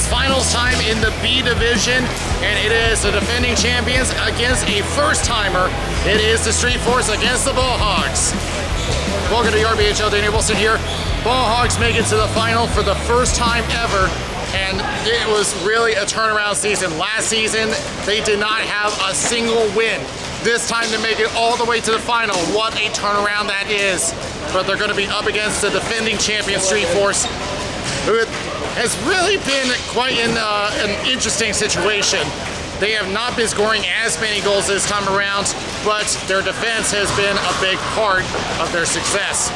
Finals time in the B division, and it is the defending champions against a first-timer. It is the Street Force against the Ball Hogs. Welcome to the RBHL. Daniel Wilson here. Ball Hogs make it to the final for the first time ever, and it was really a turnaround season. Last season, they did not have a single win. This time to make it all the way to the final, what a turnaround that is. But they're going to be up against the defending champion Street Force, who has really been quite in an interesting situation. They have not been scoring as many goals this time around, but their defense has been a big part of their success.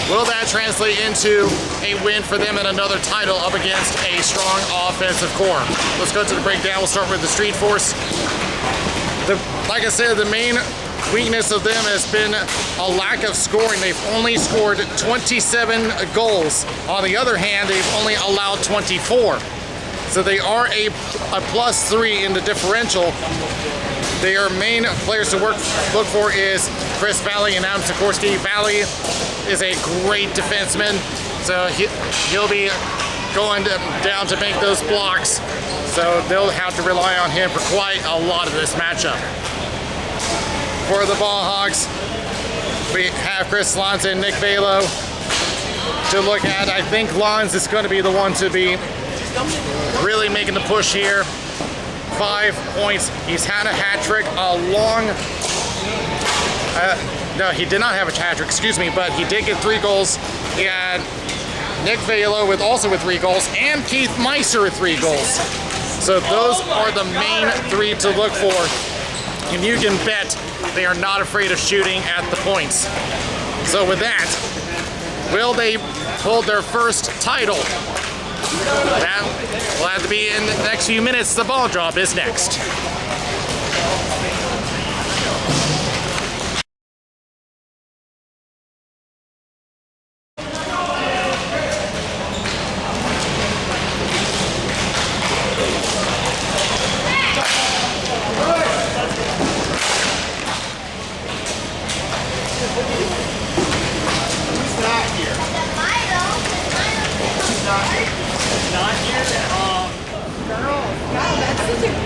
Will that translate into a win for them and another title up against a strong offensive core? Let's go to the breakdown. We'll start with the Street Force. Like I said, the main weakness of them has been a lack of scoring. They've only scored 27 goals. On the other hand, they've only allowed 24. So they are a +3 in the differential. Their main players to look for is Chris Valley and Adam Sikorsky. Valley is a great defenseman, so he'll be going down to make those blocks. So they'll have to rely on him for quite a lot of this matchup. For the Ball Hogs, we have Chris Lons and Nick Valo to look at. I think Lons is going to be the one to be really making the push here. 5 points. He's had a hat trick, no, he did not have a hat trick, excuse me, but he did get 3 goals. He had Nick Valo with 3 goals, and Keith Meister with 3 goals. So those are the main 3 to look for. And you can bet they are not afraid of shooting at the points. So with that, will they hold their first title? That will have to be in the next few minutes. The ball drop is next.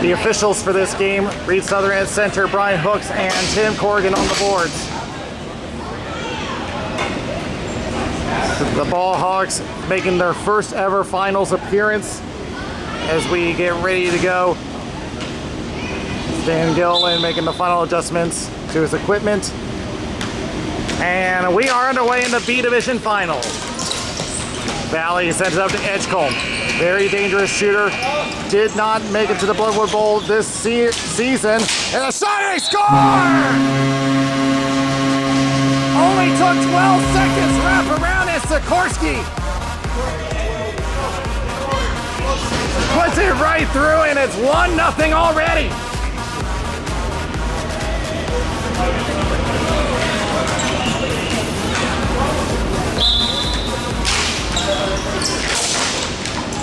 The officials for this game, Reed Southern at center, Brian Hooks and Tim Corrigan on the boards. The Ball Hogs making their first ever finals appearance as we get ready to go. Dan Gilliland making the final adjustments to his equipment. And we are underway in the B Division final. Valley sends it up to Edgecombe. Very dangerous shooter. Did not make it to the Bloodwood Bowl this season. And a shot, and he scored! Only took 12 seconds to wrap around it. Sikorsky puts it right through, and it's 1-0 already.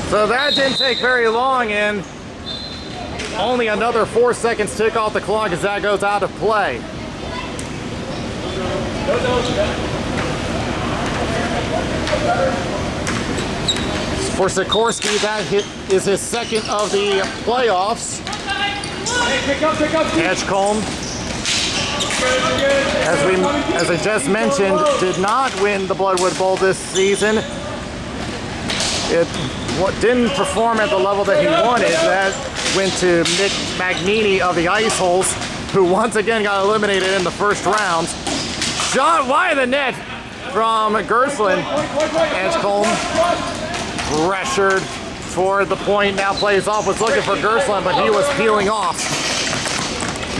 So that didn't take very long, and only another 4 seconds tick off the clock as that goes out of play. For Sikorsky, that hit is his second of the playoffs. Edgecombe, as I just mentioned, did not win the Bloodwood Bowl this season. It didn't perform at the level that he wanted. That went to Nick Magnini of the Ice Holes, who once again got eliminated in the first round. Shot wide of the net from Gerstlin. Edgecombe pressured toward the point, now plays off, was looking for Gerstlin, but he was peeling off.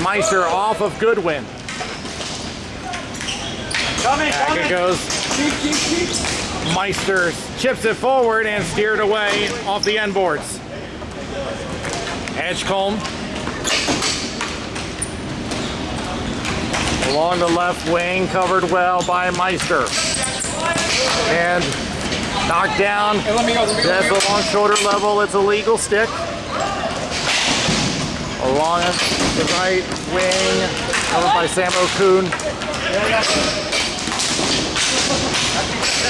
Meister off of Goodwin. Back it goes. Meister chips it forward and steered away off the end boards. Edgecombe along the left wing, covered well by Meister. And knocked down. That's the long shoulder level. It's a legal stick. Along the right wing, over by Sam O'Coon.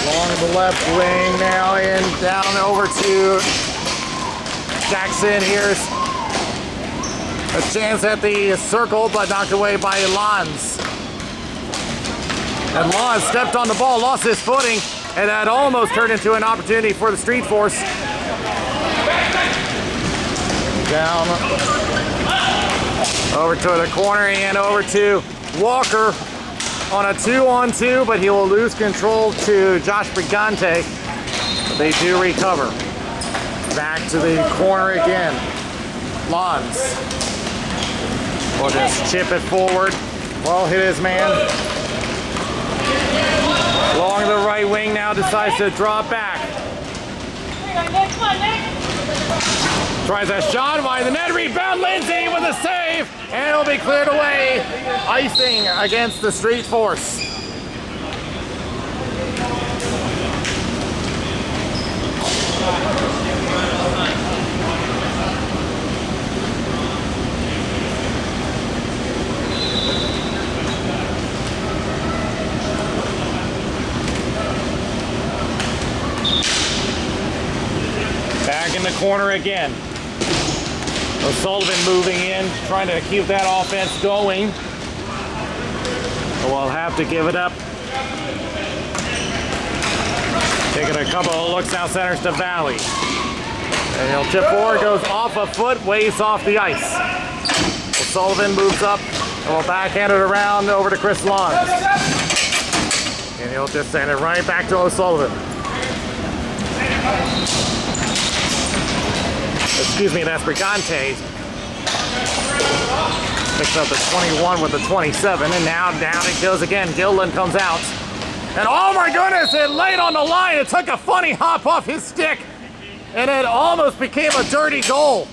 Along the left wing now, and down over to Jackson. Here's a chance at the circle, but knocked away by Lons. And Lons stepped on the ball, lost his footing, and that almost turned into an opportunity for the Street Force. Down over to the corner and over to Walker on a 2-on-2, but he will lose control to Josh Brigante. But they do recover. Back to the corner again. Lons will just chip it forward. Well, hit his man. Along the right wing now, decides to drop back. Tries a shot by the net, rebound Lindsay with a save, and it'll be cleared away. Icing against the Street Force. Back in the corner again. O'Sullivan moving in, trying to keep that offense going. We'll have to give it up. Taking a couple of looks out centers to Valley. And he'll chip forward, goes off a foot, waves off the ice. O'Sullivan moves up, and will backhand it around over to Chris Lons. And he'll just send it right back to O'Sullivan. Excuse me, that's Brigante. Picks up the 21 with the 27, and now down it goes again. Gillen comes out. And oh my goodness, it laid on the line. It took a funny hop off his stick, and it almost became a dirty goal.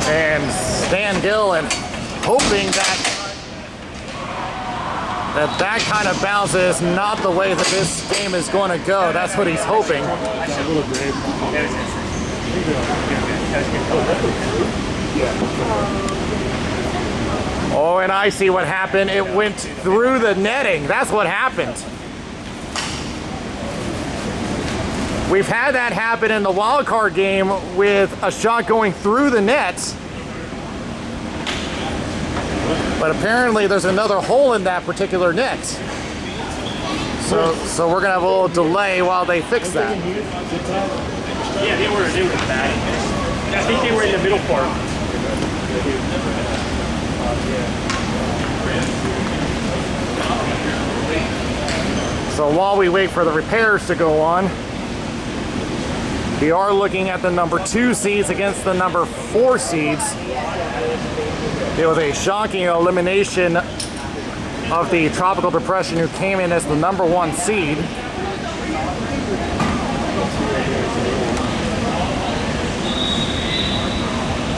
And Stan Gillen hoping that kind of bounce is not the way that this game is going to go. That's what he's hoping. Oh, and I see what happened. It went through the netting. That's what happened. We've had that happen in the wild card game with a shot going through the net. But apparently there's another hole in that particular net. So we're gonna have a little delay while they fix that. Yeah, they were bad. I think they were in the middle part. So while we wait for the repairs to go on, we are looking at the number 2 seeds against the number 4 seeds. It was a shocking elimination of the Tropical Depression, who came in as the number 1 seed.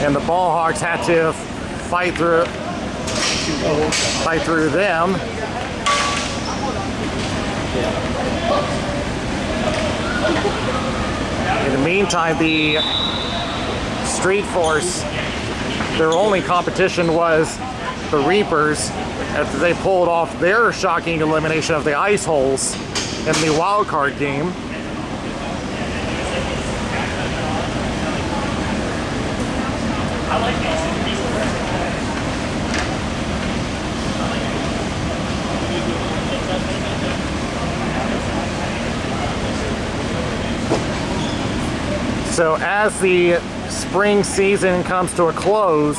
And the Ball Hogs had to fight through them. In the meantime, the Street Force, their only competition was the Reapers, after they pulled off their shocking elimination of the Ice Holes in the wild card game. So as the spring season comes to a close,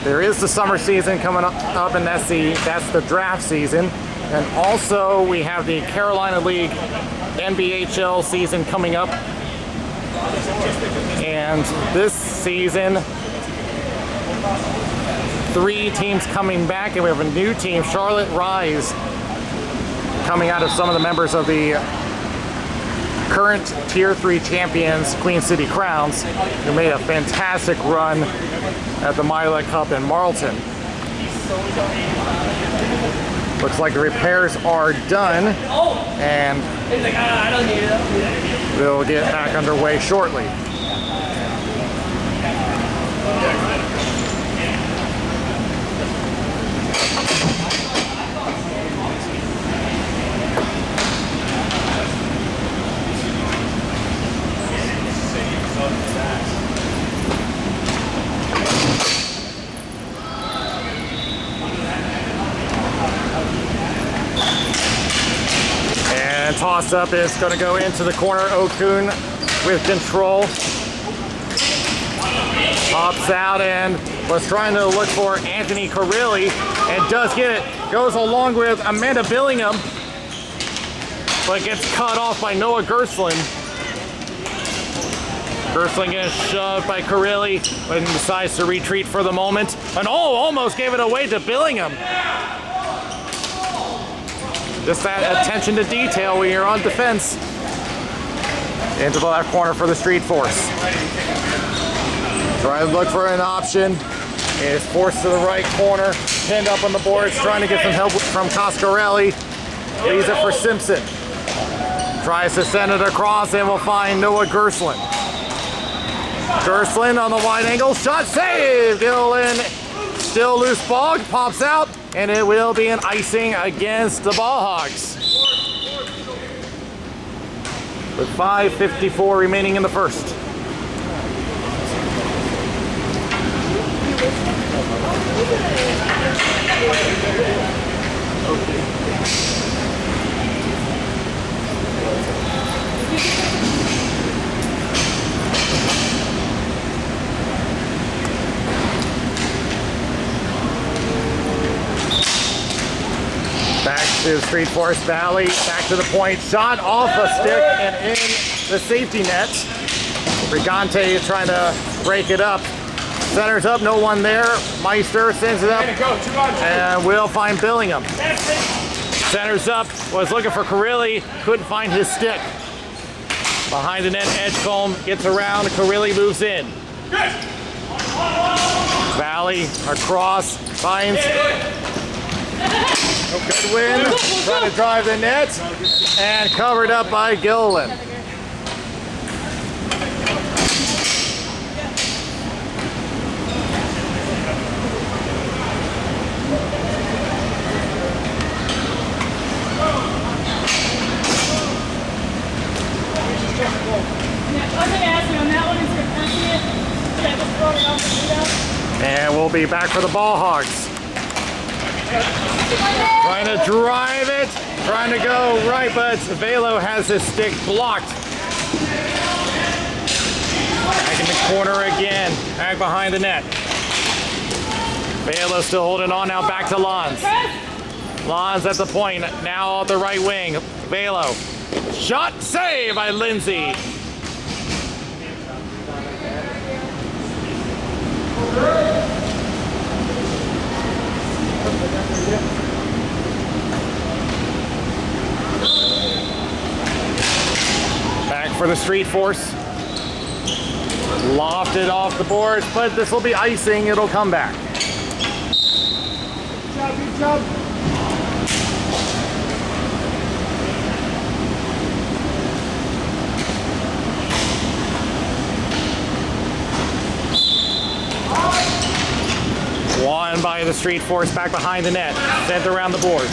there is the summer season coming up, and that's the draft season. And also we have the Carolina League RBHL season coming up. And this season, 3 teams coming back, and we have a new team, Charlotte Rise, coming out of some of the members of the current Tier 3 champions, Queen City Crowns, who made a fantastic run at the Mila Cup in Marlton. Looks like the repairs are done, and He's like, I don't need it. we'll get back underway shortly. And toss up is going to go into the corner. Okun with control. Pops out and was trying to look for Anthony Carilli and does get it. Goes along with Amanda Billingham, but gets cut off by Noah Gerslin. Gerslin gets shoved by Carilli, but decides to retreat for the moment. And almost gave it away to Billingham. Just that attention to detail when you're on defense. Into the left corner for the Street Force. Trying to look for an option. Is forced to the right corner. Pinned up on the boards, trying to get some help from Coscarelli. Leaves it for Simpson. Tries to send it across and will find Noah Gerslin. Gerslin on the wide angle. Shot saved. Dylan still loose ball. Pops out. And it will be an icing against the Ball Hogs. With 5:54 remaining in the first. Back to Street Force Valley, back to the point, shot off a stick and in the safety net. Brigante trying to break it up. Centers up, no one there. Meister sends it up and will find Billingham. Centers up, was looking for Carilli, couldn't find his stick. Behind the net, Edgecombe gets around, Carilli moves in. Valley across, finds good win, trying to drive the net, and covered up by Gilliland. And we'll be back for the Ball Hogs. Trying to drive it, trying to go right, but Velo has his stick blocked. Back in the corner again, back behind the net. Velo still holding on now, back to Lons. Lons at the point, now at the right wing. Velo, shot save by Lindsay. Back for the Street Force. Lofted off the boards, but this will be icing. It'll come back. Good job. Won by the Street Force, back behind the net. Sent around the boards.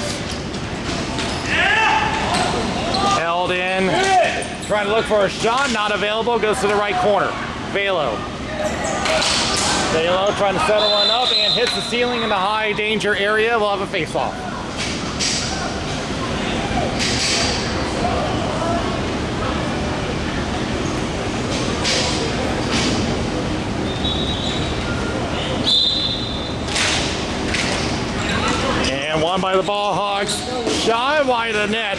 Held in. Trying to look for a shot, not available. Goes to the right corner. Velo. Velo trying to settle one up and hits the ceiling in the high danger area. We'll have a face-off. And won by the Ball Hogs. Shy wide of the net.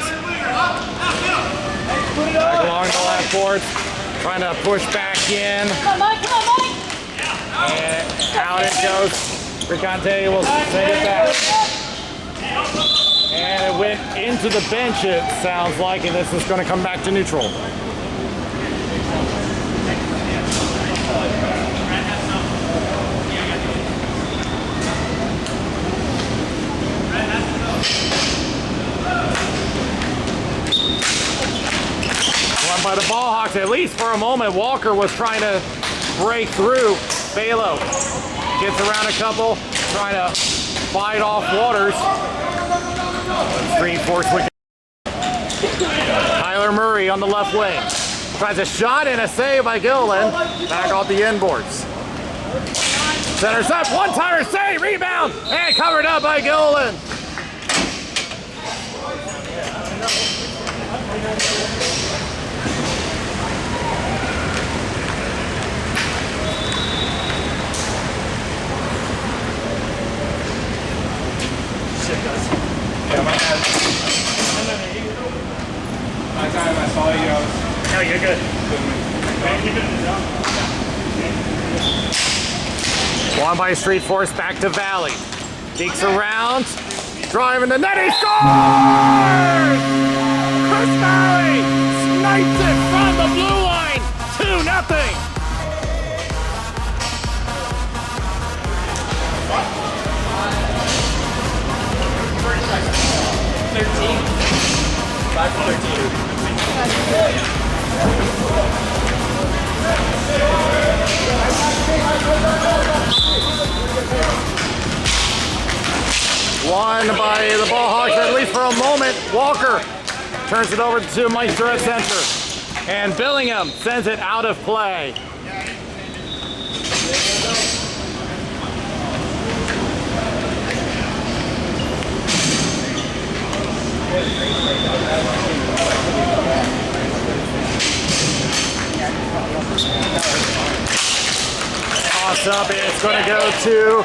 Back along the left board. Trying to push back in. Come on, Mike. And out it goes. Brigante will send it back. And it went into the bench, it sounds like, and this is going to come back to neutral. by the Ball Hawks, at least for a moment. Walker was trying to break through. Balo gets around a couple, trying to fight off Waters. Street Force with Tyler Murray on the left wing. Tries a shot and a save by Gilliland. Back off the inboards. Centers up, one-timer save, rebound, and covered up by Gilliland. Yeah, my bad. My time I saw you, No, you're good. Won by Street Force, back to Valley. Deeks around, driving the net, he scores! Chris Valley snipes it from the blue line, 2-0. Won by the Ball Hawks, at least for a moment. Walker turns it over to Meister at center. And Billingham sends it out of play. Toss up, it's going to go to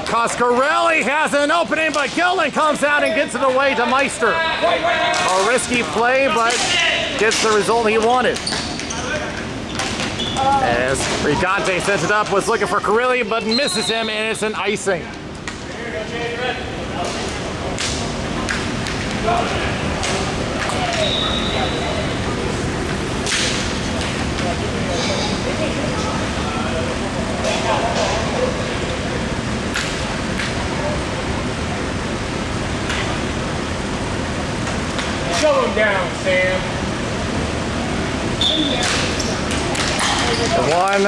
Coscarelli. Has an opening, but Gillen comes out and gets it away to Meister. A risky play, but gets the result he wanted. As Rigante sends it up, was looking for Carilli, but misses him, and it's an icing. Show him down, Sam. Won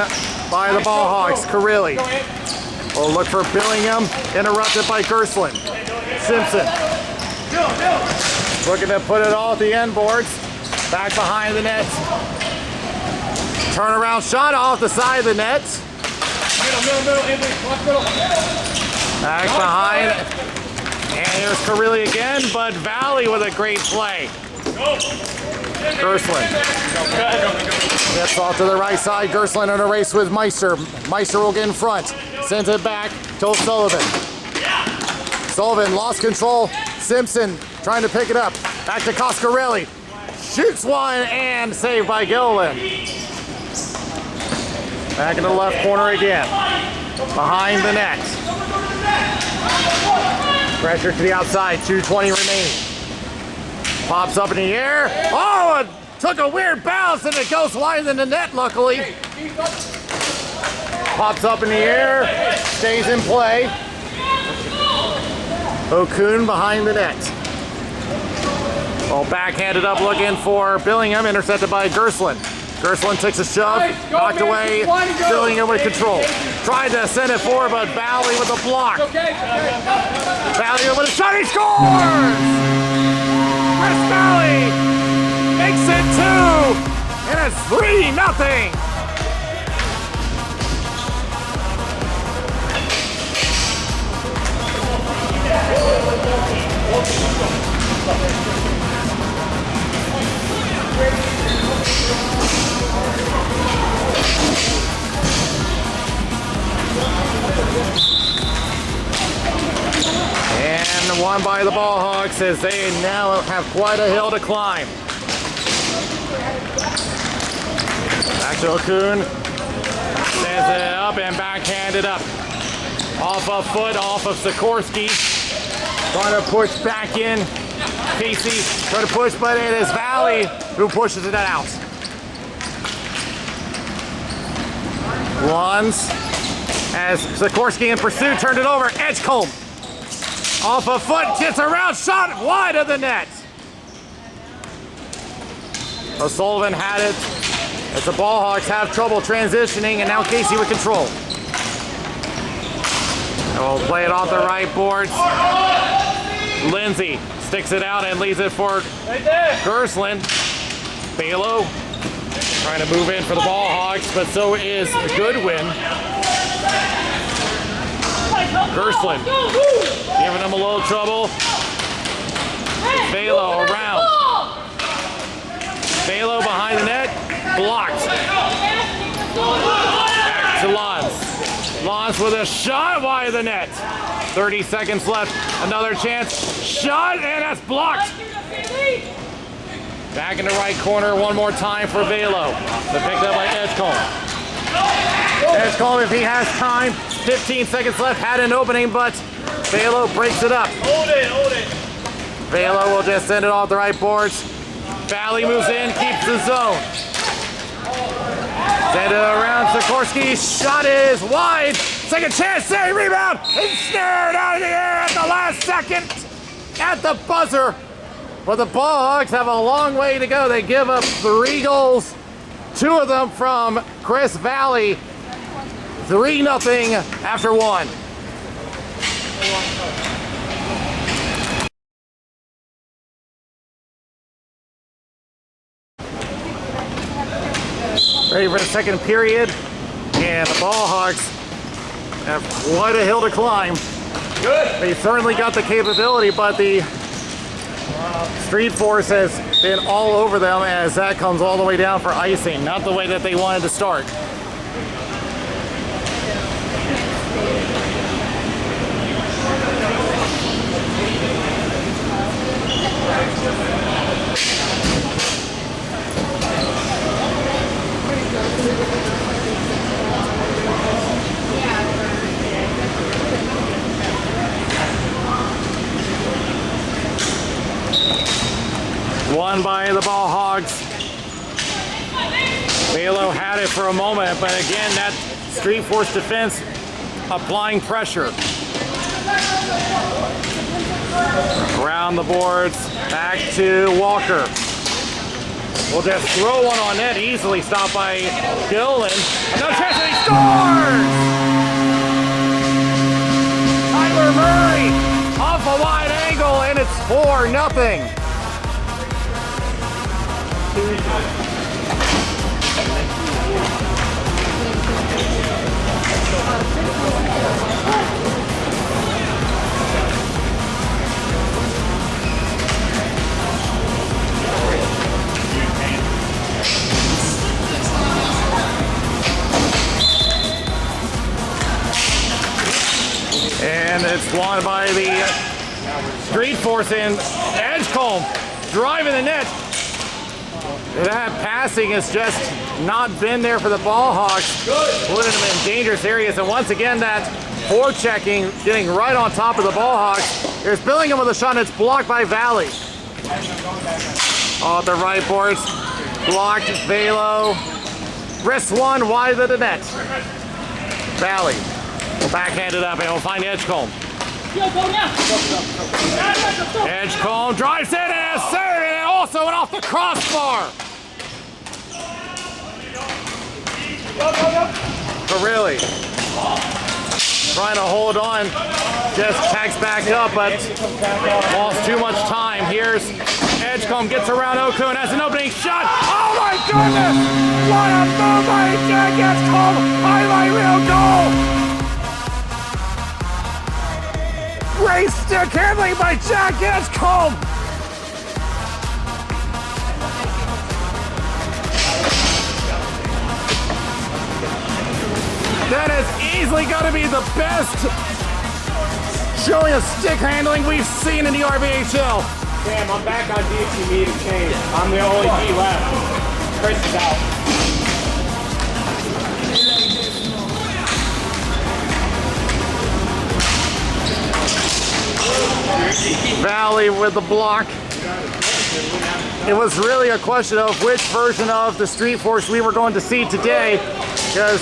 by the Ball Hawks, Carilli. Will look for Billingham, interrupted by Gerstlin. Simpson. Looking to put it all at the end boards. Back behind the net. Turnaround shot off the side of the net. Back behind. And here's Carilli again, but Valley with a great play. Gerstlin gets off to the right side. Gerstlin in a race with Meister. Meister will get in front. Sends it back to Sullivan. Sullivan lost control. Simpson trying to pick it up. Back to Coscarelli. Shoots one and saved by Gilliland. Back in the left corner again. Behind the net. Pressure to the outside, 2:20 remaining. Pops up in the air. Oh, it took a weird bounce and it goes wide in the net, luckily. Pops up in the air, stays in play. Okun behind the net. Well, backhanded up looking for Billingham, intercepted by Gerstlin. Gerstlin takes a shove, knocked away, Billingham with control. Tried to send it forward, but Valley with a block. Valley with a shot, he scores! Chris Valley makes it 2, and it's 3-0. And won by the Ball Hawks as they now have quite a hill to climb. Back to Okun. Sends it up and backhanded up. Off a foot, off of Sikorsky. Trying to push back in. Casey trying to push, but it is Valley who pushes it out. Runs as Sikorsky in pursuit, turned it over. Edgecombe off a foot, gets around, shot wide of the net. O'Sullivan had it. As the Ball Hogs have trouble transitioning, and now Casey with control. And we'll play it off the right boards. Lindsay sticks it out and leaves it for Gerstlin. Balo trying to move in for the Ball Hogs, but so is Goodwin. Gerstlin giving them a little trouble. Balo around. Balo behind the net. Blocked. Back to Lons. Lons with a shot wide of the net. 30 seconds left. Another chance. Shot, and that's blocked. Back in the right corner one more time for Velo. But picked up by Edgecombe. Edgecombe, if he has time. 15 seconds left. Had an opening, but Velo breaks it up. Hold it. Velo will just send it off the right boards. Valley moves in, keeps the zone. Send it around. Sikorsky. Shot is wide. Second chance. Save. Rebound. Ensnared out of the air at the last second. At the buzzer. But the Ball Hogs have a long way to go. They give up 3 goals. 2 of them from Chris Valley. 3-0 after 1. Ready for the second period, and the Ball Hogs have quite a hill to climb. Good. They certainly got the capability, but the Street Force has been all over them as that comes all the way down for icing. Not the way that they wanted to start. Won by the Ball Hogs. Balo had it for a moment, but again, that Street Force defense applying pressure. Around the boards, back to Walker. We'll just throw one on net, easily stopped by Gillen. Another chance, and he scores! Tyler Murray off a wide angle, and it's 4-0. And it's won by the Street Force, and Edgecombe driving the net. That passing has just not been there for the Ball Hogs, putting them in dangerous areas. And once again, that forechecking getting right on top of the Ball Hogs. There's Billingham with a shot, and it's blocked by Valley. Off the right boards, blocked. Velo, wrist one wide of the net. Valley will backhand it up, and we'll find Edgecombe. Edgecombe drives in and a save, and also went off the crossbar. But really, trying to hold on, just tags back up, but lost too much time. Here's Edgecombe, gets around Oku and has an opening shot. Oh my goodness! What a move by Jack Edgecombe! Highlight reel goal! Great stick handling by Jack Edgecombe! That is easily going to be the best showing of stick handling we've seen in the RBHL. Sam, I'm back on D if you need a change. I'm the only D left. Chris is out. Valley with the block. It was really a question of which version of the Street Force we were going to see today, because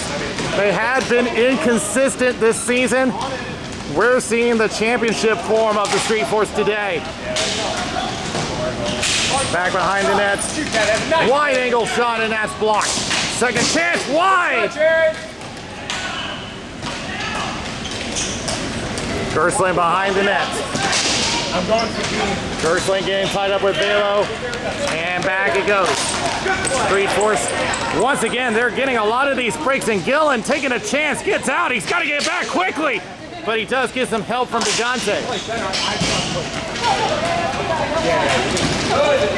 they had been inconsistent this season. We're seeing the championship form of the Street Force today. Back behind the net. Wide angle shot, and that's blocked. Second chance, wide. Gersling behind the net. I'm going for B. Gersling getting tied up with Velo, and back it goes. Street Force, once again, they're getting a lot of these breaks, and Gillen taking a chance, gets out. He's got to get back quickly, but he does get some help from DeJounte.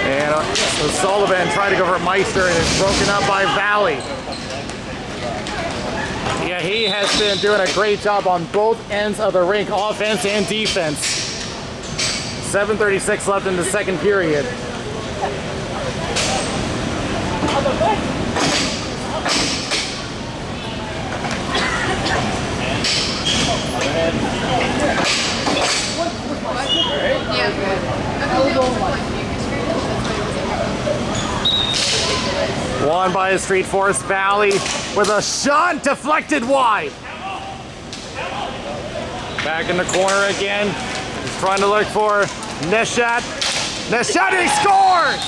And so Sullivan tried to go for Meister, and it's broken up by Valley. Yeah, he has been doing a great job on both ends of the rink, offense and defense. 7:36 left in the second period. Won by a Street Force. Valley with a shot deflected wide. Back in the corner again. He's trying to look for Neshat. Neshat, he scores!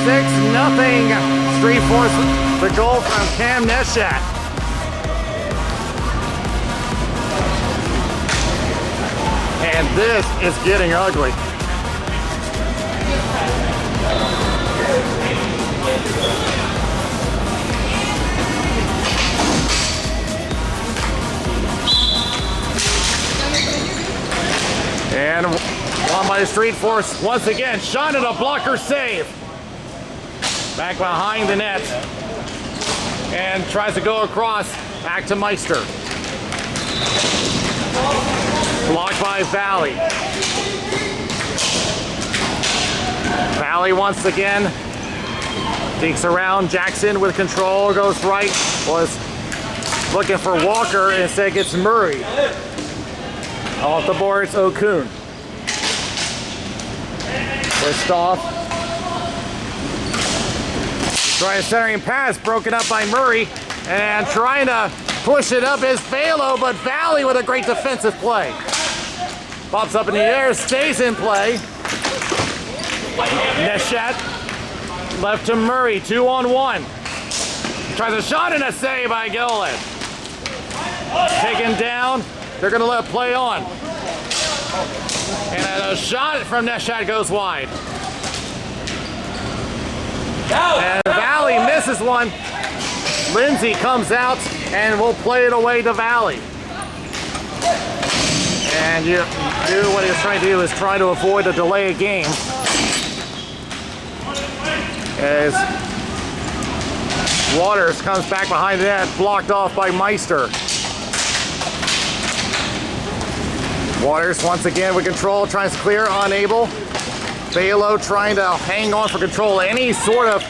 6-0 Street Force. The goal from Cam Neshat. And this is getting ugly. And won by the Street Force once again. Shot at a blocker save. Back behind the net. And tries to go across. Back to Meister. Blocked by Valley. Valley once again. Takes around. Jackson with control. Goes right. Was looking for Walker. Instead gets Murray. Off the boards, Okun. Pushed off. Trying a centering pass, broken up by Murray. And trying to push it up is Velo, but Valley with a great defensive play. Pops up in the air, stays in play. Neshat left to Murray, 2-on-1. Tries a shot and a save by Gillen. Taken down. They're going to let play on. And a shot from Neshat goes wide. And Valley misses one. Lindsay comes out and will play it away to Valley. And you do what he's trying to do is try to avoid a delay of game. As Waters comes back behind the net, blocked off by Meister. Waters once again with control, tries to clear, unable. Velo trying to hang on for control. Any sort of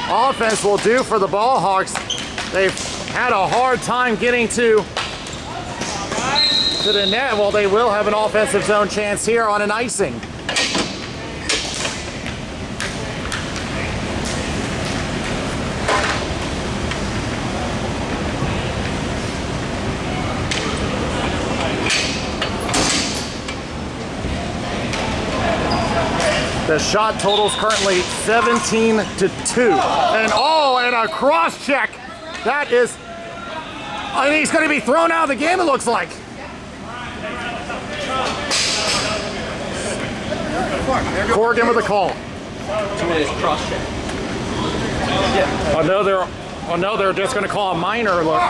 offense will do for the Ball Hogs. They've had a hard time getting to the net. Well, they will have an offensive zone chance here on an icing. The shot total's currently 17-2. And and a cross check. That is, I think he's going to be thrown out of the game, it looks like. Corrigan with a call. 2 minutes cross check. Oh no, they're just going to call a minor. Look.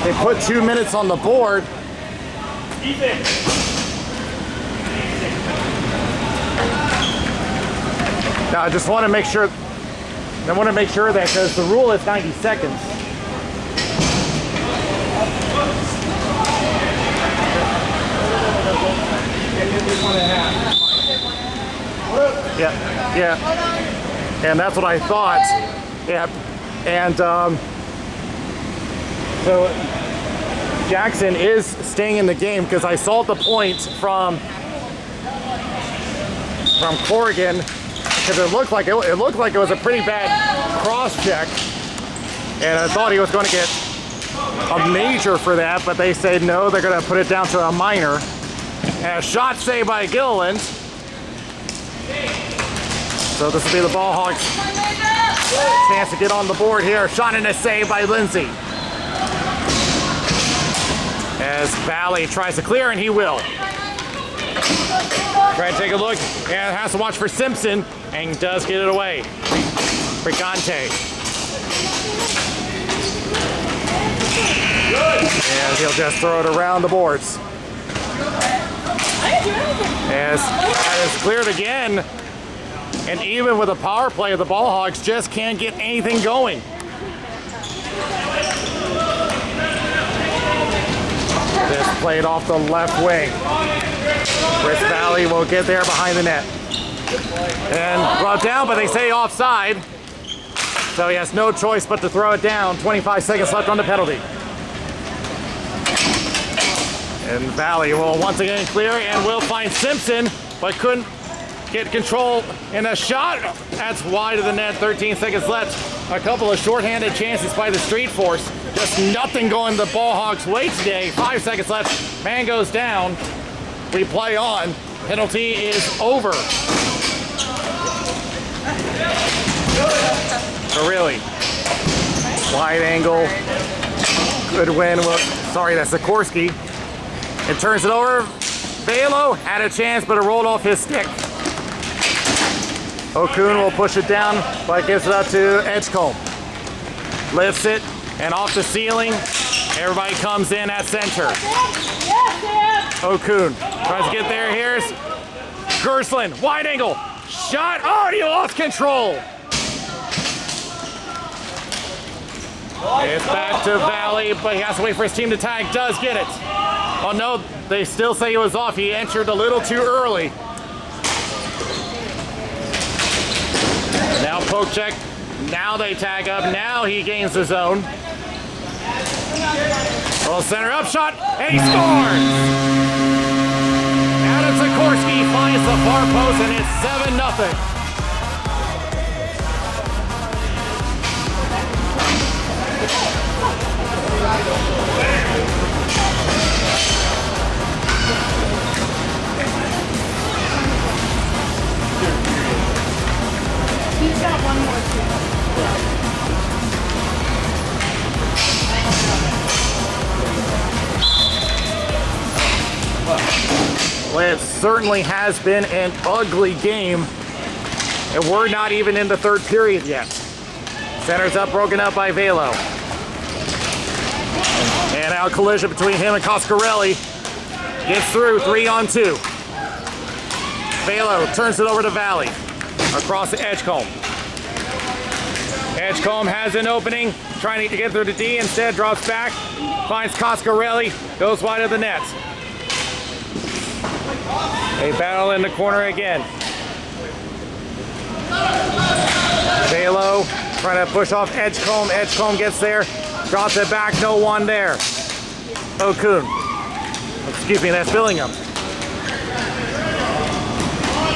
They put 2 minutes on the board. Now I just want to make sure. I want to make sure that because the rule is 90 seconds. Yeah. And that's what I thought. Yeah. And so Jackson is staying in the game because I saw the point from Corrigan because it looked like it was a pretty bad cross check, and I thought he was going to get a major for that, but they say no, they're going to put it down to a minor. And a shot saved by Gilliland. So this will be the Ball Hogs' chance to get on the board here. Shot and a save by Lindsay. As Valley tries to clear, and he will. Try to take a look, and has to watch for Simpson, and does get it away. Brigante. And he'll just throw it around the boards. As that is cleared again. And even with a power play, the Ball Hogs just can't get anything going. This played off the left wing. Chris Valley will get there behind the net. And brought down, but they say offside. So he has no choice but to throw it down. 25 seconds left on the penalty. And Valley will once again clear and will find Simpson, but couldn't get control in a shot. That's wide of the net, 13 seconds left. A couple of shorthanded chances by the Street Force. Just nothing going the Ball Hogs' way today. 5 seconds left, man goes down. We play on, penalty is over. So really, wide angle, good win. Sorry, that's Sikorsky. It turns it over. Velo had a chance, but it rolled off his stick. Okun will push it down, but gives it up to Edgecombe. Lifts it, and off the ceiling, everybody comes in at center. Okun tries to get there. Here's Gersland, wide angle, shot. Oh, he lost control. It's back to Valley, but he has to wait for his team to tag. Does get it. Oh no, they still say he was off. He entered a little too early. Now poke check. Now they tag up. Now he gains the zone. Little center up shot, and he scores! Adam Sikorsky finds the far post, and it's 7-0. He's got one more too. Well, it certainly has been an ugly game, and we're not even in the third period yet. Center's up, broken up by Velo. And now a collision between him and Coscarelli. Gets through, 3-on-2. Velo turns it over to Valley. Across to Edgecombe. Edgecombe has an opening, trying to get through to D, instead drops back, finds Coscarelli, goes wide of the net. A battle in the corner again. Velo trying to push off Edgecombe. Edgecombe gets there, drops it back, no one there. Okun. Excuse me, that's Billingham.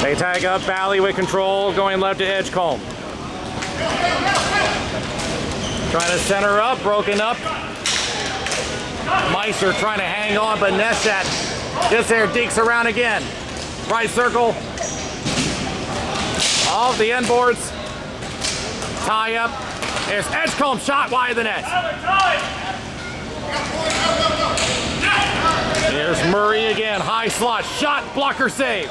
They tag up Valley with control, going left to Edgecombe. Trying to center up, broken up. Meister trying to hang on, but Neshat gets there, dekes around again. Right circle. Off the end boards. Tie up. There's Edgecombe, shot wide of the net. Here's Murray again, high slot, shot, blocker save.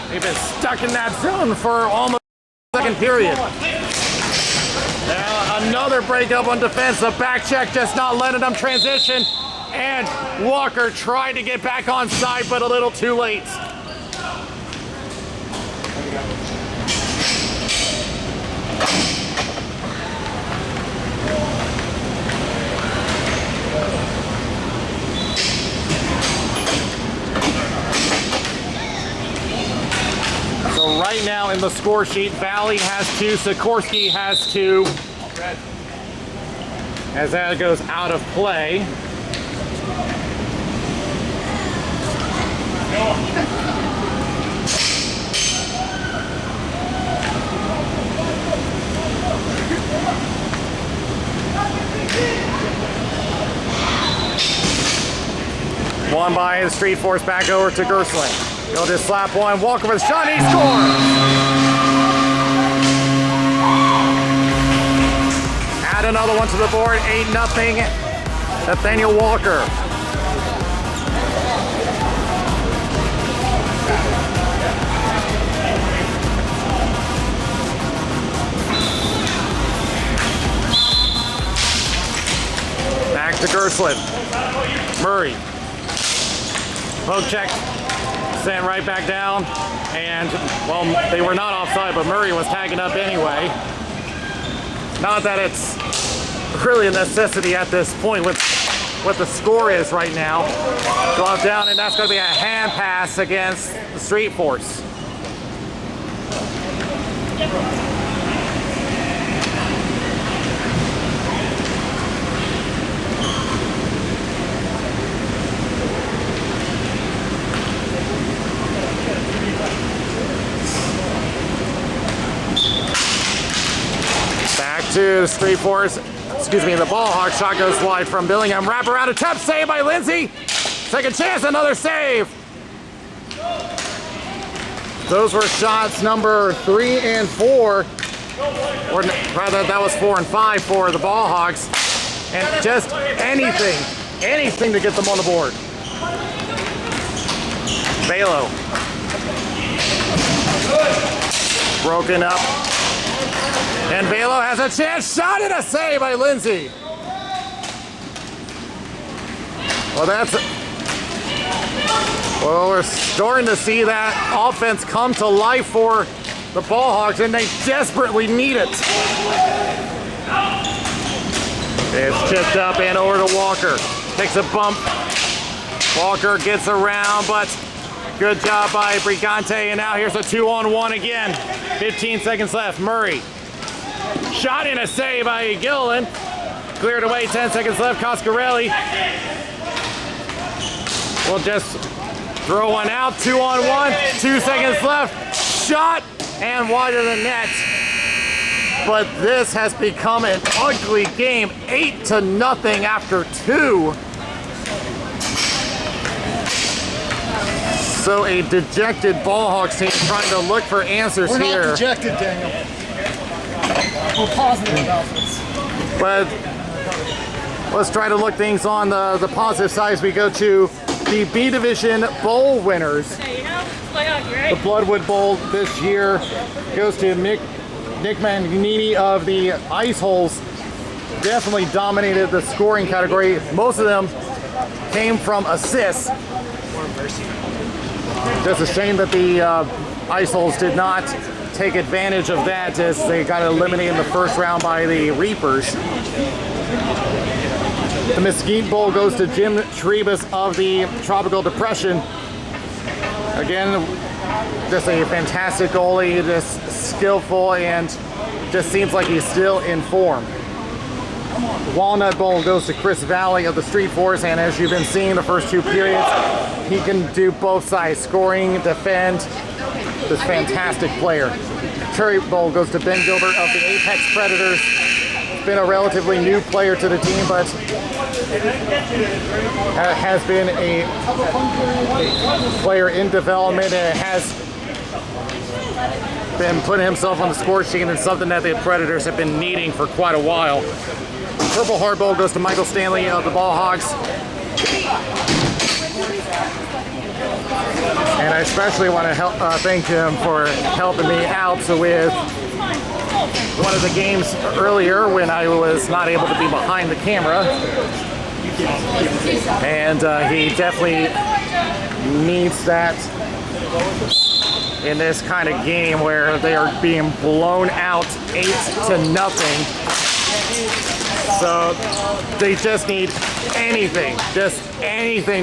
They've been stuck in that zone for almost the second period. Now another breakup on defense. The back check just not letting them transition. And Walker tried to get back on side, but a little too late. So right now in the score sheet, Valley has 2, Sikorsky has 2. As that goes out of play. rebound by the Street Force back over to Gerslin. He'll just slap one, Walker with a shot, he scores! Add another one to the board, 8-0, Nathaniel Walker. Back to Gerslin. Murray. Poke check. Sent right back down. And, well, they were not offside, but Murray was tagging up anyway. Not that it's really a necessity at this point with what the score is right now. Glove down, and that's going to be a hand pass against the Street Force. Back to the Street Force. Excuse me, the ball hawk shot goes wide from Billingham. Wrap around attempt, save by Lindsay. Second chance, another save. Those were shots number 3 and 4. Or rather, that was 4 and 5 for the ball hawks. And just anything to get them on the board. Balo. Broken up. And Balo has a chance, shot and a save by Lindsay. Well, we're starting to see that offense come to life for the ball hawks, and they desperately need it. It's chipped up and over to Walker. Takes a bump. Walker gets around, but good job by Brigante, and now here's a 2-on-1 again. 15 seconds left. Murray. Shot and a save by Gilliland. Cleared away, 10 seconds left. Coscarelli will just throw one out. 2-on-1, 2 seconds left. Shot and wide of the net. But this has become an ugly game. 8-0 after 2. So a dejected Ballhawks team trying to look for answers here. We're not dejected, Daniel. We're positive about this. But let's try to look things on the positive side as we go to the B Division Bowl winners. The Bloodwood Bowl this year goes to Nick Manganini of the Ice Holes. Definitely dominated the scoring category. Most of them came from assists. Just a shame that the Ice Holes did not take advantage of that as they got eliminated in the first round by the Reapers. The Mesquite Bowl goes to Jim Trebus of the Tropical Depression. Again, just a fantastic goalie, just skillful, and just seems like he's still in form. The Walnut Bowl goes to Chris Valley of the Street Force, and as you've been seeing the first 2 periods, he can do both sides, scoring, defend. This fantastic player. Cherry Bowl goes to Ben Gilbert of the Apex Predators. Been a relatively new player to the team, but has been a player in development and has been putting himself on the score sheet, and something that the Predators have been needing for quite a while. Purple Heart Bowl goes to Michael Stanley of the Ball Hogs. And I especially want to thank him for helping me out with one of the games earlier when I was not able to be behind the camera. And he definitely needs that in this kind of game where they are being blown out 8-0. So they just need anything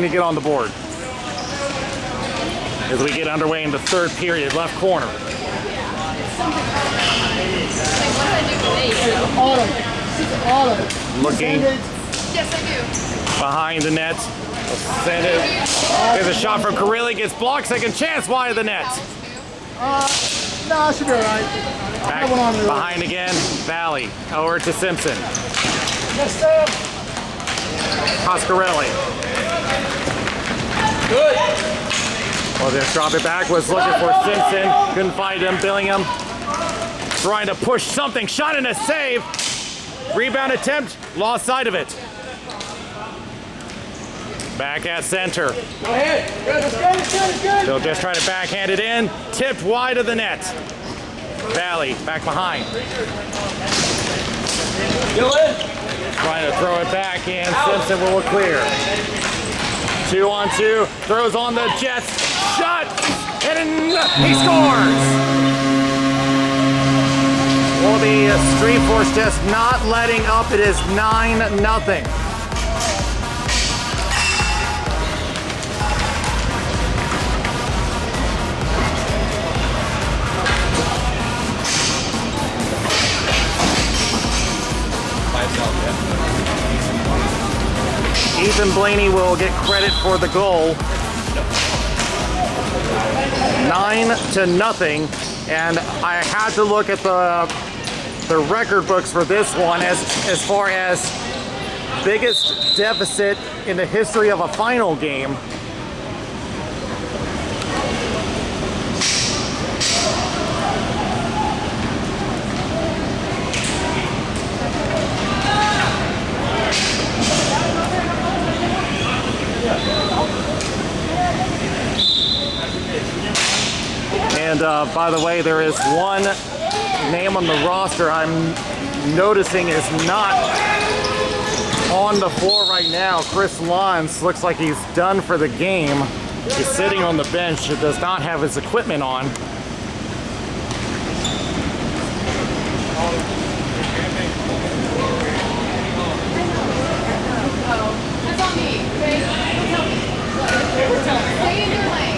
to get on the board. As we get underway in the 3rd period, left corner. Looking behind the net. Send it. There's a shot from Carilli, gets blocked, second chance wide of the net. No, I should be all right. Back behind again, Valley, over to Simpson. Yes, sir. Coscarelli. Well, just drop it back. Was looking for Simpson. Couldn't find him. Billingham trying to push something. Shot and a save. Rebound attempt. Lost sight of it. Back at center. Go ahead. Good, it's good. Still just trying to backhand it in. Tipped wide of the net. Valley back behind. Trying to throw it back in. Simpson will clear. 2-on-2. Throws on the Jets. Shot. And he scores. Well, the Street Force just not letting up. It is 9-0. Ethan Blaney will get credit for the goal. 9-0, and I had to look at the record books for this one as far as biggest deficit in the history of a final game. And by the way, there is one name on the roster I'm noticing is not on the floor right now. Chris Lons looks like he's done for the game. He's sitting on the bench. He does not have his equipment on. That's on me, okay? Stay in your lane.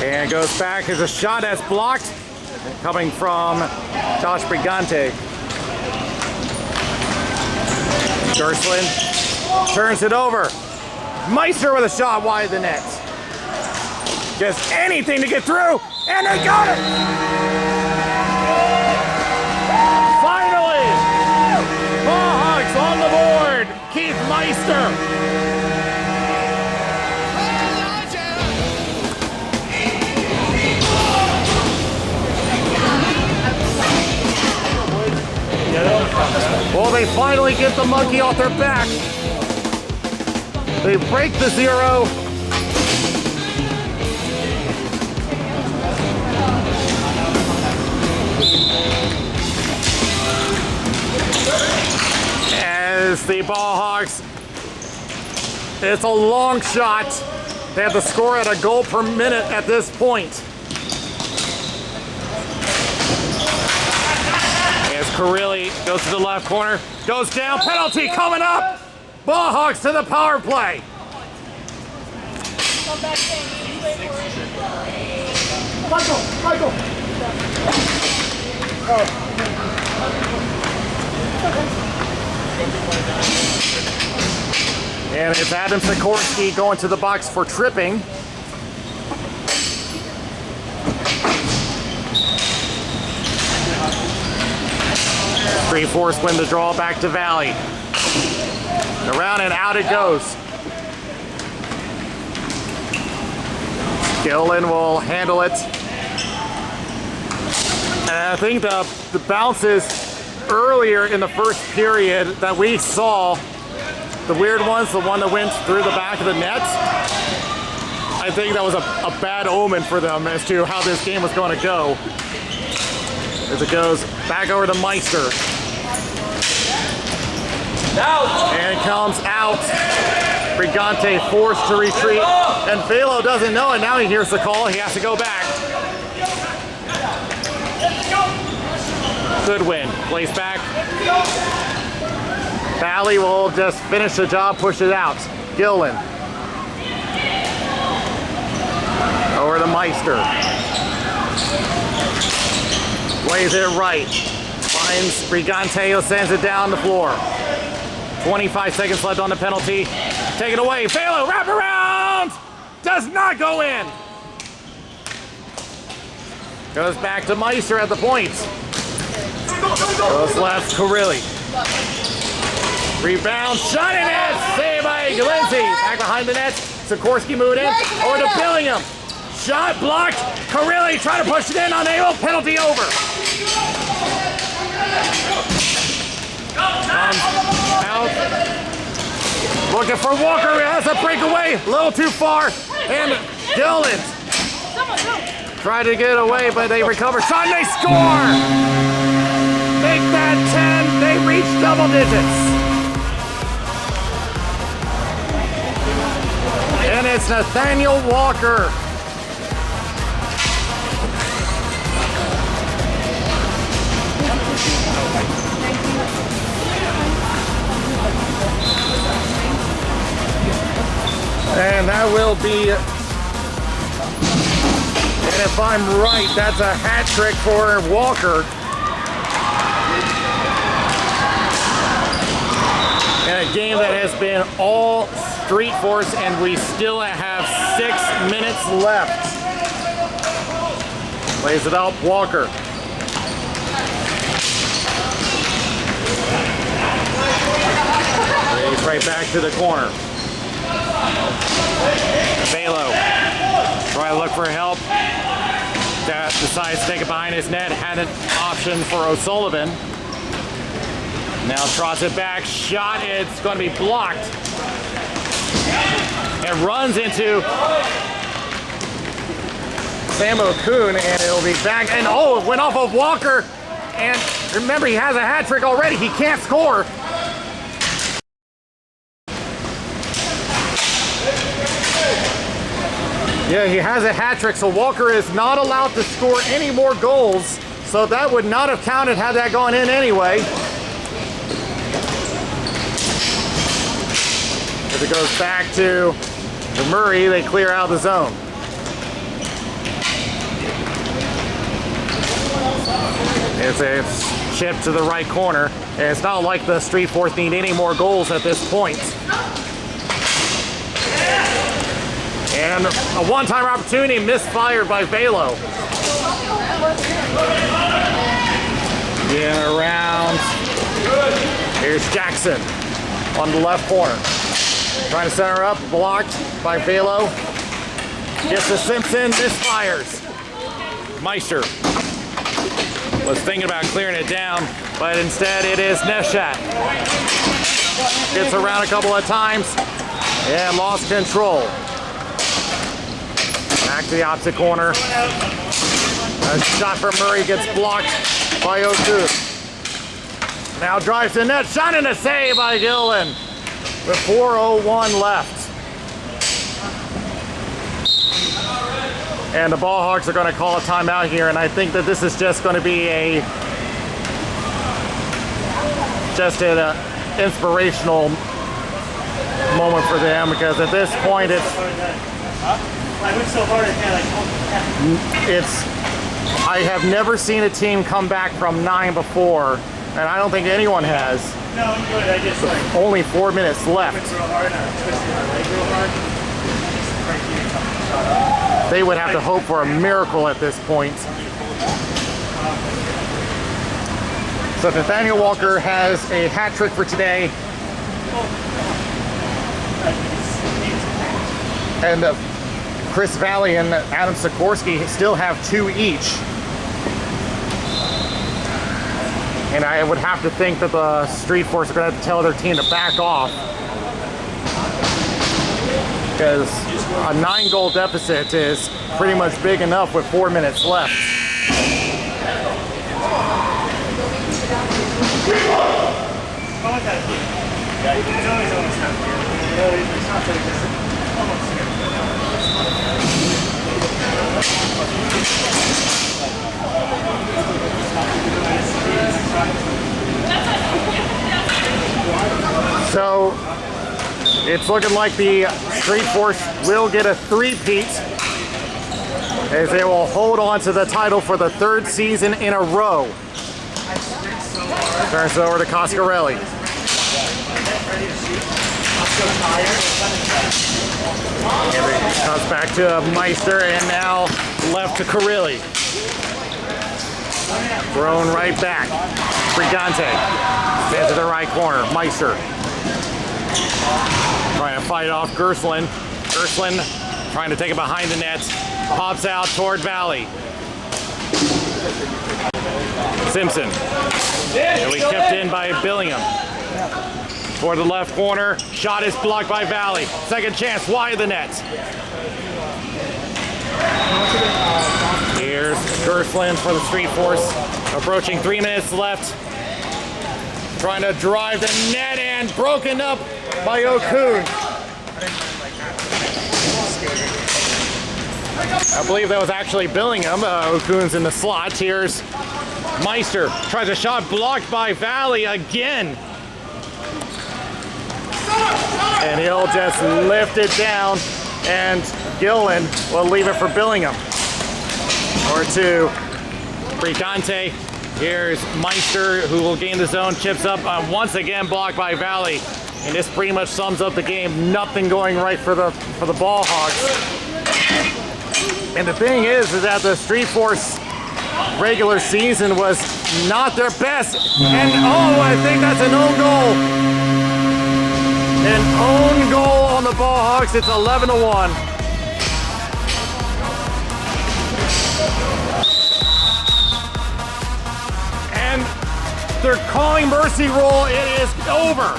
And goes back as a shot that's blocked. Coming from Josh Brigante. Gerslin turns it over. Meister with a shot wide of the net. Just anything to get through, and they got it! Finally! Hogs on the board! Keith Meister! Well, they finally get the monkey off their back. They break the 0. As the Ball Hogs, it's a long shot. They have to score at a goal per minute at this point. Carilli goes to the left corner, goes down, penalty coming up. Ball Hogs to the power play. Michael. And it's Adam Sikorsky going to the box for tripping. Street Force win the draw back to Valley. Around and out it goes. Gillen will handle it. And I think the bounces earlier in the first period that we saw, the weird ones, the one that went through the back of the net, I think that was a bad omen for them as to how this game was going to go. As it goes back over to Meister. And comes out. Brigante forced to retreat. And Velo doesn't know it. Now he hears the call. He has to go back. Good win. Plays back. Valley will just finish the job, push it out. Gillen. Over to Meister. Plays it right. Finds Brigante, sends it down the floor. 25 seconds left on the penalty. Take it away. Velo, wrap around! Does not go in. Goes back to Meister at the point. Goes left, Carilli. Rebound, shot in it, saved by Lindsay. Back behind the net, Sikorsky moved in, over to Billingham. Shot blocked, Carilli trying to push it in, unable, penalty over. Comes out, looking for Walker, has a breakaway, a little too far, and Dillon tried to get away, but they recover. Shot and they score! Make that 10, they reach double digits. And it's Nathaniel Walker. And that will be, and if I'm right, that's a hat trick for Walker. In a game that has been all Street Force, and we still have 6 minutes left. Plays it out, Walker. He's right back to the corner. Balo, try to look for help. Decides to take it behind his net. Had an option for O'Sullivan. Now trots it back. Shot. It's going to be blocked. And runs into Sam O'Coon, and it'll be back. And oh, it went off of Walker. And remember, he has a hat trick already. He can't score. Yeah, he has a hat trick, so Walker is not allowed to score any more goals. So that would not have counted had that gone in anyway. As it goes back to Murray, they clear out the zone. It's a chip to the right corner. And it's not like the Street Force need any more goals at this point. And a one-time opportunity misfired by Balo. Getting around. Here's Jackson on the left corner. Trying to center up, blocked by Balo. Gets to Simpson, misfires. Meister was thinking about clearing it down, but instead it is Neshat. Gets around a couple of times and lost control. Back to the opposite corner. A shot from Murray gets blocked by O'Toole. Now drives to net, shot and a save by Gillen with 4:01 left. And the Ball Hogs are going to call a timeout here, and I think that this is just going to be just an inspirational moment for them, because at this point I have never seen a team come back from 9 before, and I don't think anyone has. No, I'm good. I just like only 4 minutes left. real hard and I twisted my leg real hard. They would have to hope for a miracle at this point. So Nathaniel Walker has a hat trick for today. And Chris Valley and Adam Sikorsky still have 2 each. And I would have to think that the Street Force are going to have to tell their team to back off, because a 9-goal deficit is pretty much big enough with 4 minutes left. So it's looking like the Street Force will get a 3-peat, as they will hold on to the title for the 3rd season in a row. Turns it over to Coscarelli. And it comes back to Meister, and now left to Carilli. Thrown right back. Brigante. Stands to the right corner. Meister Trying to fight off Gerslin. Gerslin trying to take it behind the net. Pops out toward Valley. Simpson. It'll be tipped in by Billingham. Toward the left corner. Shot is blocked by Valley. Second chance wide of the net. Here's Gerslin for the Street Force. Approaching 3 minutes left. Trying to drive the net and broken up by Okun. I believe that was actually Billingham. Okun's in the slot. Here's Meister. Tries a shot blocked by Valley again. And he'll just lift it down, and Gillen will leave it for Billingham. Or two. Bricante. Here's Meister, who will gain the zone. Chips up once again, blocked by Valley. And this pretty much sums up the game. Nothing going right for the Ball Hogs. And the thing is that the Street Force regular season was not their best. And oh, I think that's an own goal. An own goal on the Ball Hogs. It's 11-1. And they're calling mercy rule. It is over.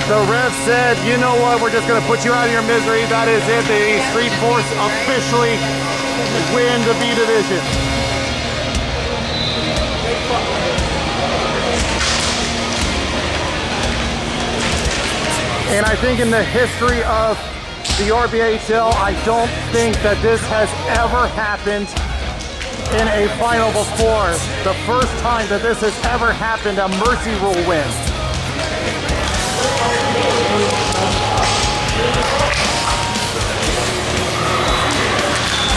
The ref said, you know what, we're just going to put you out of your misery. That is it. The Street Force officially win the B division. And I think in the history of the RBHL, I don't think that this has ever happened in a final before. The first time that this has ever happened, a mercy rule win.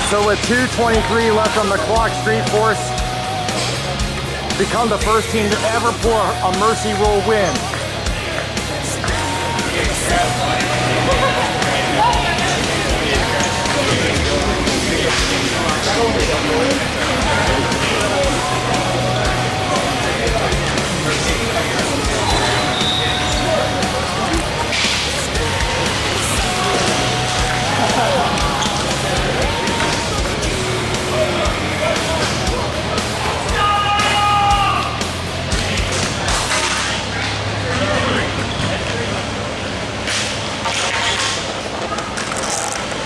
So with 2:23 left on the clock, Street Force become the first team to ever pull a mercy rule win.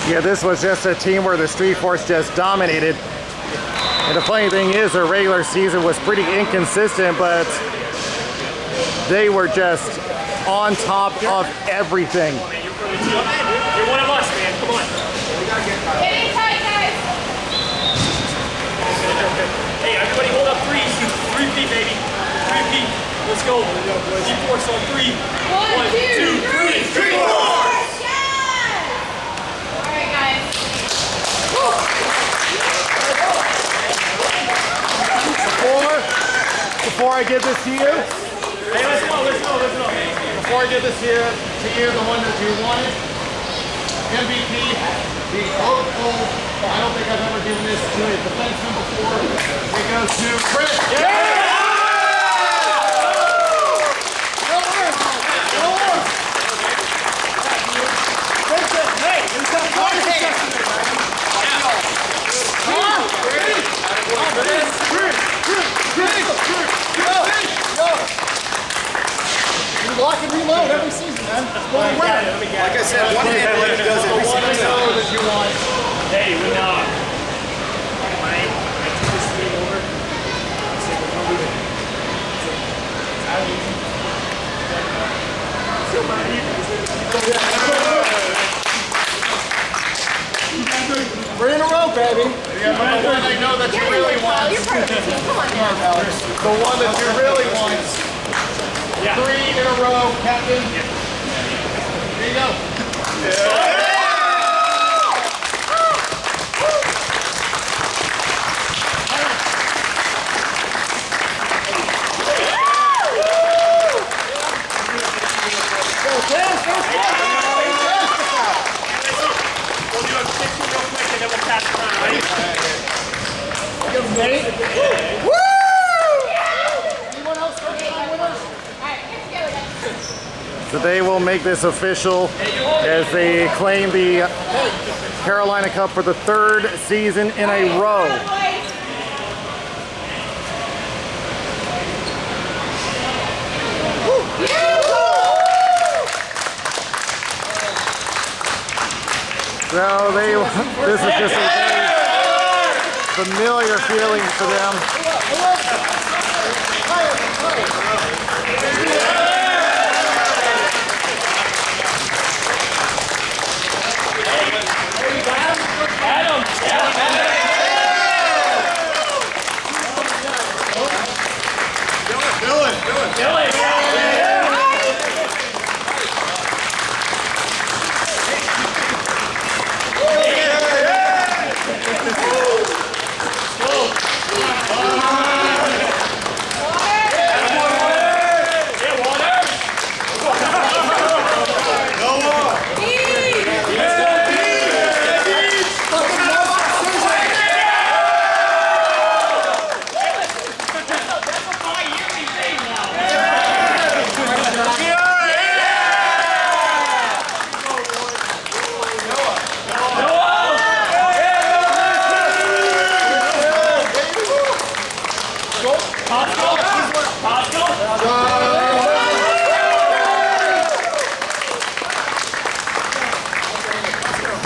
Yeah, this was just a team where the Street Force just dominated. And the funny thing is, their regular season was pretty inconsistent, but they were just on top of everything. You're one of us, man. Come on. Get in tight, guys. Hey, everybody hold up threes. 3 feet, baby. 3 feet. Let's go. Street Force on 3. 1, 2, 3. Street Force! Before I give this to you, Hey, let's go. before I give this to you, the one that you wanted, MVP, the hopeful, I don't think I've ever given this to a defenseman before. It goes to Chris. Yeah! Lock and reload every season, man. Like I said, one hand like he does every single time. That you want. Hey, we know. I took this team over. I said, we're going to do it. We're in a row, baby. Yeah, but the one I know that you really want. You're part of the team. Come on now. The one that you really want. Yeah. 3 in a row, Captain. Here you go. Yeah. We'll do a 6 real quick and then we'll pass it around, right? Give him 8. Woo! So they will make this official as they claim the Carolina Cup for the 3rd season in a row. So this is just a very familiar feeling for them.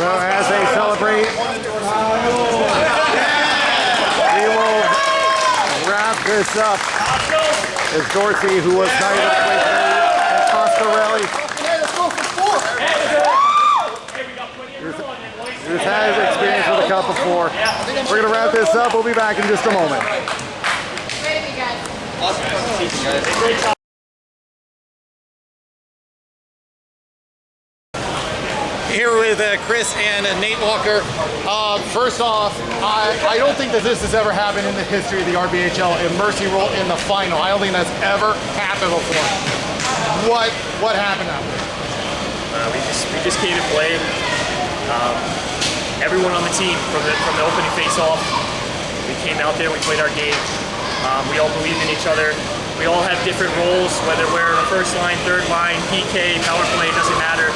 So as they celebrate, we will wrap this up. As Dorsey, who was knighted of the and Coscarelli, who's had experience with the cup before. We're going to wrap this up. We'll be back in just a moment. Ready, you guys. Awesome. Here with Chris and Nate Walker. First off, I don't think that this has ever happened in the history of the RBHL, a mercy roll in the final. I don't think that's ever happened before. What happened out there? We just came to play. Everyone on the team from the opening face-off, we came out there, we played our game. We all believed in each other. We all have different roles, whether we're the first line, third line, PK, power play, doesn't matter.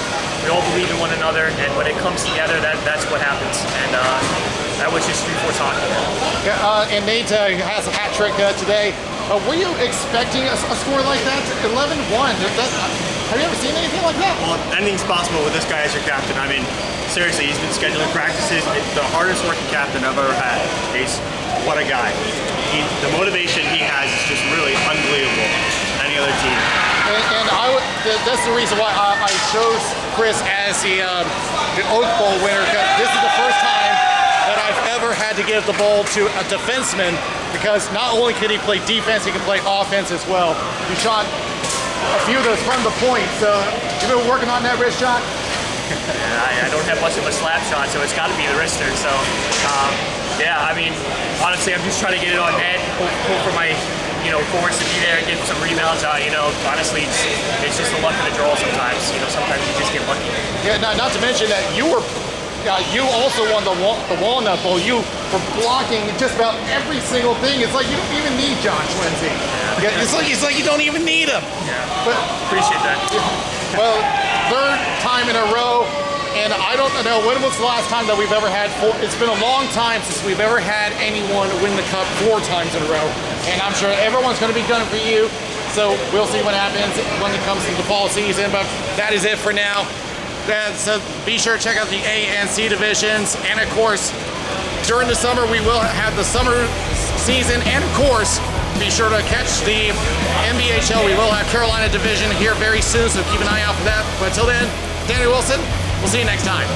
We all believe in one another, and when it comes together, that's what happens. And that was just 3-4 hockey. Yeah, and Nate has a hat trick today. Were you expecting a score like that? 11-1. Have you ever seen anything like that? Well, anything's possible with this guy as your captain. I mean, seriously, he's been scheduling practices. It's the hardest working captain I've ever had. What a guy. The motivation he has is just really unbelievable. Any other team. And that's the reason why I chose Chris as the Oak Bowl winner, because this is the first time that I've ever had to give the ball to a defenseman, because not only can he play defense, he can play offense as well. You shot a few of those from the point, so you've been working on that wrist shot? I don't have much of a slap shot, so it's got to be the wrister. So, yeah, I mean, honestly, I'm just trying to get it on net, hope for my forwards to be there and get some rebounds. Honestly, it's just the luck of the draw sometimes. Sometimes you just get lucky. Yeah, not to mention that you also won the Walnut Bowl. You were blocking just about every single thing. It's like you don't even need Josh Lindsay. Yeah. It's like you don't even need him. Yeah, but appreciate that. Well, 3rd time in a row. And I don't know, when was the last time that we've ever had it's been a long time since we've ever had anyone win the cup 4 times in a row. And I'm sure everyone's going to be gunning for you. So we'll see what happens when it comes to the fall season. But that is it for now. So be sure to check out the A and C divisions. And of course, during the summer, we will have the summer season. And of course, be sure to catch the RBHL. We will have Carolina division here very soon. So keep an eye out for that. But until then, Danny Wilson. We'll see you next time.